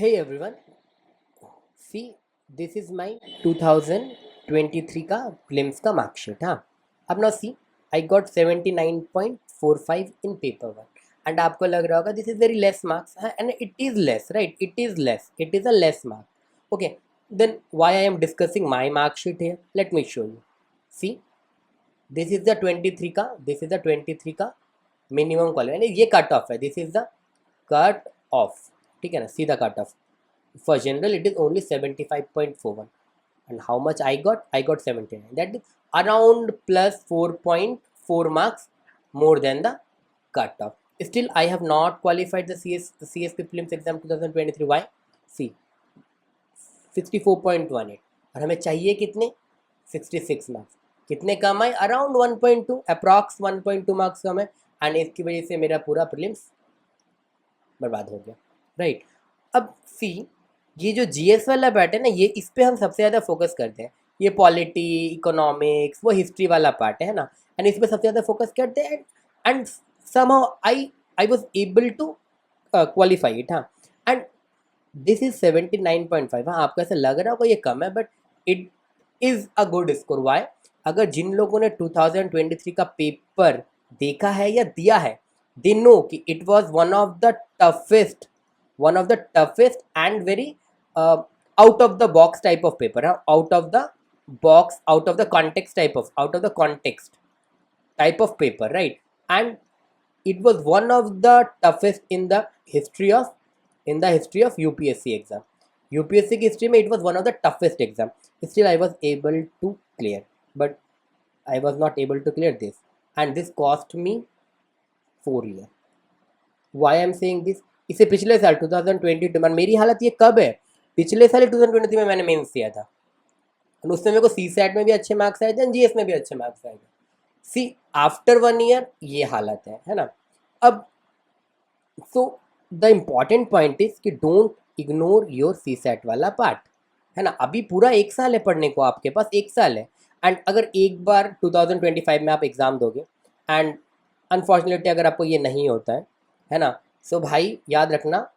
Hey everyone, see this is my 2023 का prelims का marksheet. हाँ, अब now see I got 79.45 in paper one and आपको लग रहा होगा this is very less marks. हाँ, and it is less, right? It is a less mark. Okay, then why I am discussing my mark sheet here? Let me show you. See, this is the 23 का minimum quality, यानी ये cut off है. This is the cut off, ठीक है ना, सीधा cut off. For general, it is only 75.41. And how much I got? I got 79. That is around plus 4.4 marks more than the cutoff. Still, I have not qualified the CSP prelims exam 2023. Why? See, 64.18. और हमें चाहिए कितने? 66 marks. कितने कम आए? Around 1.2, approx 1.2 marks कम है. And इसकी वजह से मेरा पूरा प्रीलिम्स बर्बाद हो गया, राइट. अब सी, ये जो जीएस वाला पार्ट है ना, ये इस पे हम सबसे ज़्यादा फोकस करते हैं. ये पॉलिटी, इकोनॉमिक्स, वो हिस्ट्री वाला पार्ट है ना, एंड इस पे सबसे ज़्यादा फोकस करते हैं. And somehow I was able to qualify it. हाँ, एंड दिस इज 79.5. हाँ, आपको ऐसा लग रहा होगा ये कम है, but it is a good score. Why? अगर जिन लोगों ने 2023 का पेपर देखा है या दिया है, दे नो कि it was one of the toughest and very out of the box type of paper. Out of the box, out of the context type of paper, right? And it was one of the toughest in the history of UPSC exam. UPSC की history में it was one of the toughest exam. Still I was able to clear, but I was not able to clear this, and this cost me 4 years. Why I am saying this? इसे पिछले साल 2022 में, मेरी हालत ये कब है? पिछले साल 2023 में मैंने मेंस दिया था, और उसमें मेरे को सी सेट में भी अच्छे मार्क्स आए थे, जीएस में भी अच्छे मार्क्स आए थे. सी, आफ्टर 1 ईयर ये हालत है ना. अब so the important point is कि don't ignore your CSAT वाला पार्ट, है ना. अभी पूरा 1 साल है पढ़ने को, आपके पास 1 साल है. एंड अगर एक बार 2025 में आप एग्ज़ाम दोगे, एंड अनफॉर्चुनेटली अगर आपको ये नहीं होता है ना, सो भाई याद रखना,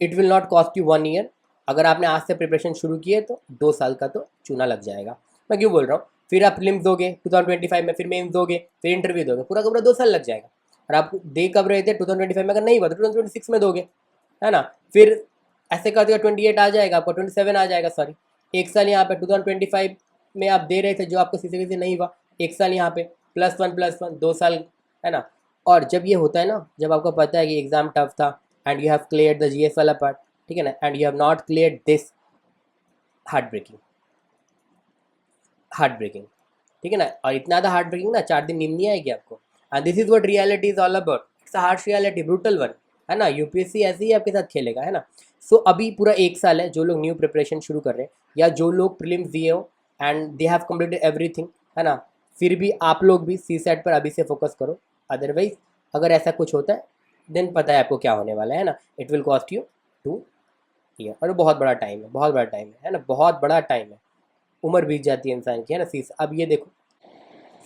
it will not cost you 1 year. अगर आपने आज से प्रिपरेशन शुरू की है तो 2 साल का तो चूना लग जाएगा. मैं क्यों बोल रहा हूँ? फिर आप प्रीलिम्स दोगे 2025 में, फिर मेंस दोगे, फिर इंटरव्यू दोगे, पूरा का पूरा 2 साल लग जाएगा. और आप दे कब रहे थे? 2025 में. अगर नहीं हुआ तो 2026 में दोगे, है ना. फिर ऐसे करते हुए 28 आ जाएगा, आपको 27 आ जाएगा. सॉरी, 1 साल यहाँ पे 2025 में आप दे रहे थे जो आपको सीसी नहीं हुआ, 1 साल यहाँ पे +1 2 साल, है ना. और जब ये होता है ना, जब आपको पता है कि एग्ज़ाम टफ था and you have clear the GS वाला पार्ट, ठीक है ना, and you have not clear this, heart breaking, ठीक है ना. और इतना ज़्यादा हार्ट ब्रेकिंग ना, 4 दिन नींद नहीं आएगी आपको. And this is what reality is all about. It's a harsh reality, brutal one, है ना. यूपीएससी ऐसे ही आपके साथ खेलेगा, है ना. सो अभी पूरा 1 साल है. जो लोग न्यू प्रिपरेशन शुरू कर रहे हैं, या जो लोग प्रीलिम्स दिए हो and they have completed everything, है ना, फिर भी आप लोग भी सी सेट पर अभी से फोकस करो. अदरवाइज अगर ऐसा कुछ होता है, देन पता है आपको क्या होने वाला है ना. It will cost you 2 year. और बहुत बड़ा टाइम है, बहुत बड़ा टाइम है ना, बहुत बड़ा टाइम है. उम्र बीत जाती है इंसान की, है ना. सी, अब ये देखो,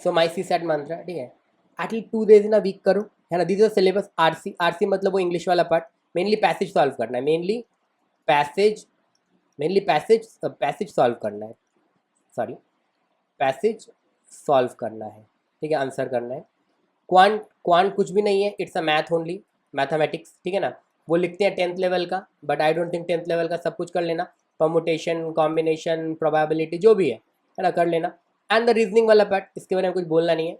सो माई सी सेट मंत्रा, ठीक है, at least 2 days in a week करो, है ना. This is syllabus. आरसी मतलब वो इंग्लिश वाला पार्ट. मेनली पैसेज सॉल्व करना है, पैसेज सॉल्व करना है. सॉरी, पैसेज सॉल्व करना है, ठीक है, आंसर करना है. क्वांट कुछ भी नहीं है, it's a math only, mathematics, ठीक है ना. वो लिखते हैं 10th लेवल का, but I don't think 10th level का सब कुछ कर लेना. परमुटेशन, कॉम्बिनेशन, प्रोबेबिलिटी जो भी है ना, कर लेना. एंड द रीजनिंग वाला पार्ट, इसके बारे में कुछ बोलना नहीं है.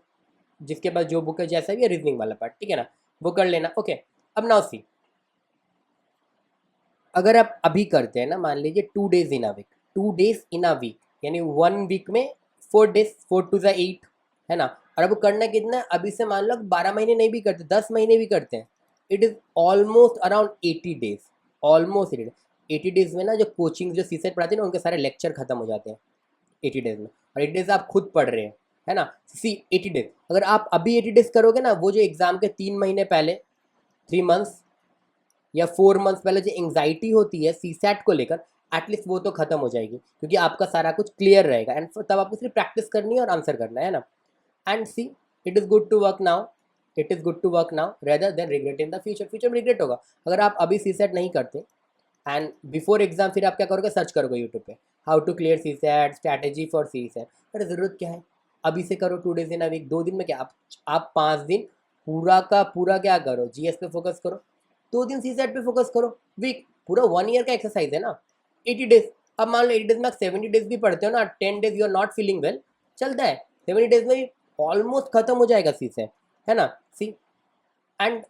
जिसके पास जो बुक है, जैसा भी है, रीजनिंग वाला पार्ट, ठीक है ना, वो कर लेना. ओके, अब नाउ सी, अगर आप अभी करते हैं ना, मान लीजिए 2 days इन अ वीक, यानी 1 वीक में 4 days, 4 to the 8, है ना. और अब करना कितना है? अभी से मान लो 12 महीने नहीं भी करते, 10 महीने भी करते हैं, it is almost around 80 days. Almost 80 days में ना, जो कोचिंग जो सीसेट पढ़ाते हैं ना, उनके सारे लेक्चर खत्म हो जाते हैं 80 days में. और 80 days आप खुद पढ़ रहे हैं, है ना. सी, 80 days अगर आप अभी 80 days करोगे ना, वो जो एग्ज़ाम के 3 महीने पहले, 3 months या 4 months पहले जो एंग्जाइटी होती है सी सेट को लेकर, एटलीस्ट वो तो खत्म हो जाएगी, क्योंकि आपका सारा कुछ क्लियर रहेगा. एंड तब आपको सिर्फ प्रैक्टिस करनी है और आंसर करना है ना. And see, it is good to work now, rather than regret in the future. Future में रिग्रेट होगा अगर आप अभी सी सेट नहीं करते, एंड बिफोर एग्जाम फिर आप क्या करोगे, सर्च करोगे यूट्यूब पे how to clear CSAT, strategy for CSAT. अरे ज़रूरत क्या है, अभी से करो, 2 days इन अ वीक, 2 दिन में क्या, आप 5 दिन पूरा का पूरा क्या करो, जीएस पे फोकस करो, 2 दिन सी सेट पे फोकस करो, वीक पूरा 1 year का एक्सरसाइज है ना, 80 days। अब मान लो 80 days में आप 70 days भी पढ़ते हो ना, 10 days you are not feeling well, चलता है, 70 days में ऑलमोस्ट खत्म हो जाएगा सी सेट, है ना। सी and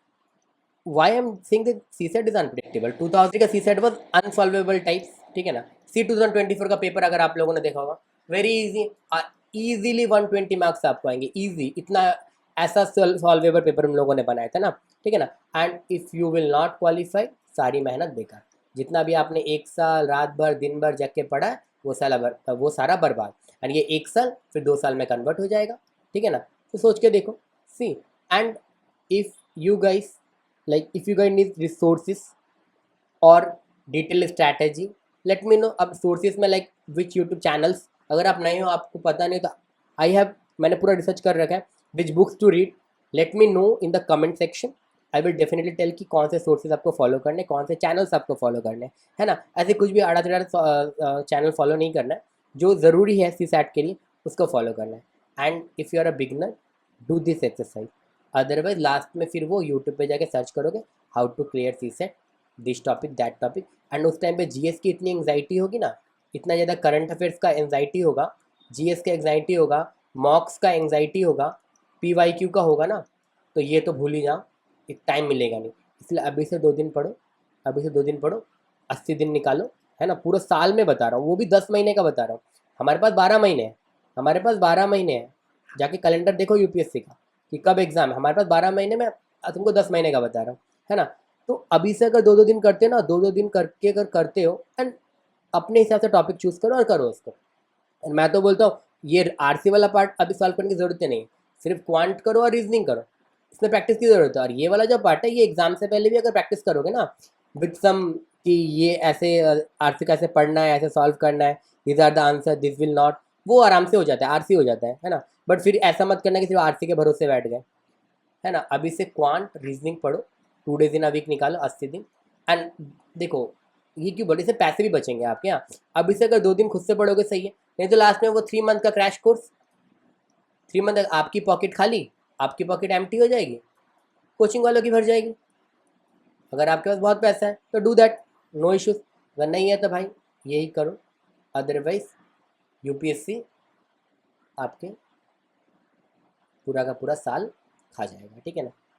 why I'm saying that CSET is unpredictable, 2000 का CSET was unsolvable types, ठीक है ना। सी 2024 का पेपर अगर आप लोगों ने देखा होगा, वेरी इजी, इजीली 120 मार्क्स आपको आएंगे, इजी, इतना ऐसा सॉल्वेबल पेपर हम लोगों ने बनाया था ना, ठीक है ना। And if you will not qualify, सारी मेहनत बेकार, जितना भी आपने 1 साल रात भर दिन भर जग के पढ़ा है, वो सारा बर्बाद। एंड ये 1 साल फिर 2 साल में कन्वर्ट हो जाएगा, ठीक है ना। तो सोच के देखो, C and if you guys, like if you guys need resources or detailed strategy, let me know। अब sources में like which YouTube channels, अगर आप नए हो, आपको पता नहीं तो आई हैव, मैंने पूरा रिसर्च कर रखा है, which books to read, let me know in the comment section। I will definitely tell कि कौन से सोर्सेज आपको फॉलो करने, कौन से चैनल्स आपको फॉलो करने, है ना। ऐसे कुछ भी आड़ा टेढ़ा चैनल फॉलो नहीं करना है, जो ज़रूरी है सी सैट के लिए उसको फॉलो करना है। And if you are a beginner, do this exercise, otherwise last में फिर वो यूट्यूब पे जाके सर्च करोगे how to clear CSAT, this topic that topic, and उस टाइम पे जीएस की इतनी एंग्जाइटी होगी ना, इतना ज़्यादा करंट अफेयर्स का एंग्जाइटी होगा, जीएस का एंग्जाइटी होगा, मॉक्स का एंग्जाइटी होगा, पीवाईक्यू का होगा ना, तो ये तो भूल ही जाओ, एक टाइम मिलेगा नहीं। इसलिए अभी से 2 दिन पढ़ो, अभी से 2 दिन पढ़ो, 80 दिन निकालो, है ना, पूरा साल में बता रहा हूँ, वो भी 10 महीने का बता रहा हूँ। हमारे पास 12 महीने हैं, हमारे पास 12 महीने हैं, जाके कैलेंडर देखो यूपीएससी का कि कब एग्जाम है, हमारे पास 12 महीने में, तुमको 10 महीने का बता रहा हूँ, है ना। तो अभी से अगर 2-2 दिन करते हो ना, 2-2 दिन करके अगर करते हो, एंड अपने हिसाब से टॉपिक चूज करो और करो उसको। और मैं तो बोलता हूँ ये आरसी वाला पार्ट अभी सॉल्व करने की जरूरत ही नहीं, सिर्फ क्वांट करो और रीजनिंग करो, इसमें प्रैक्टिस की जरूरत है। और ये वाला जो पार्ट है, ये एग्जाम से पहले भी अगर प्रैक्टिस करोगे ना विथ सम, कि ये ऐसे आरसी कैसे पढ़ना है, ऐसे सॉल्व करना है, this are the answer, this will not, वो आराम से हो जाता है, आरसी हो जाता है ना। बट फिर ऐसा मत करना कि सिर्फ आरसी के भरोसे बैठ गए, है ना। अभी से क्वांट रीजनिंग पढ़ो, 2 days इन अ वीक निकालो, 80 दिन। एंड देखो, ये क्यों बोले, इससे पैसे भी बचेंगे आपके यहाँ। अभी से अगर 2 दिन खुद से पढ़ोगे सही है, नहीं तो लास्ट में वो 3 month का क्रैश कोर्स, 3 month आपकी पॉकेट खाली, आपकी पॉकेट एम्प्टी हो जाएगी, कोचिंग वालों की भर जाएगी। अगर आपके पास बहुत पैसा है तो डू दैट, नो इश्यूज, अगर नहीं है तो भाई यही करो, अदरवाइज यूपीएससी आपके पूरा का पूरा साल खा जाएगा, ठीक है ना।